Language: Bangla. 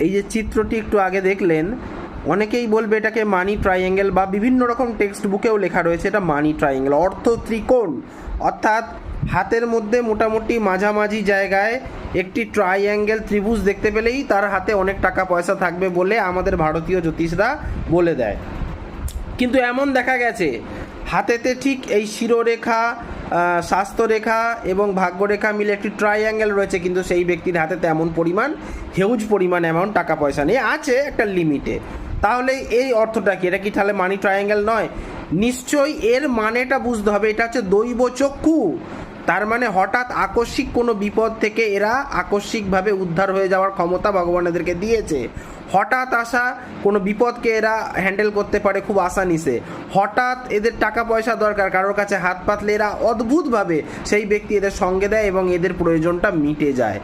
এই যে চিত্রটি একটু আগে দেখলেন, অনেকেই বলবে এটাকে মানি ট্রাইঅ্যাঙ্গেল, বা বিভিন্ন রকম টেক্সট বুকেও লেখা রয়েছে এটা মানি ট্রাইঅ্যাঙ্গেল, অর্থ ত্রিকোণ। অর্থাৎ হাতের মধ্যে মোটামুটি মাঝামাঝি জায়গায় একটি ট্রাইঅ্যাঙ্গেল ত্রিভুজ দেখতে পেলেই তার হাতে অনেক টাকা পয়সা থাকবে বলে আমাদের ভারতীয় জ্যোতিষরা বলে দেয়। কিন্তু এমন দেখা গেছে হাতেতে ঠিক এই শিরোরেখা, স্বাস্থ্যরেখা এবং ভাগ্যরেখা মিলে একটি ট্রাইঅ্যাঙ্গেল রয়েছে, কিন্তু সেই ব্যক্তির হাতে তেমন পরিমাণ হিউজ পরিমাণ অ্যামাউন্ট টাকা পয়সা নেই, আছে একটা লিমিটে। তাহলে এই অর্থটা কি? এটা কি তাহলে মানি ট্রাইঅ্যাঙ্গেল নয়? নিশ্চয়ই এর মানেটা বুঝতে হবে, এটা হচ্ছে দৈব চক্ষু। তার মানে হঠাৎ আকস্মিক কোনো বিপদ থেকে এরা আকস্মিকভাবে উদ্ধার হয়ে যাওয়ার ক্ষমতা ভগবান এদেরকে দিয়েছে। হঠাৎ আসা কোনো বিপদকে এরা হ্যান্ডেল করতে পারে খুব আসানিসে। হঠাৎ এদের টাকা পয়সা দরকার, কারোর কাছে হাত পাতলে এরা অদ্ভুতভাবে সেই ব্যক্তি এদের সঙ্গে দেয় এবং এদের প্রয়োজনটা মিটে যায়।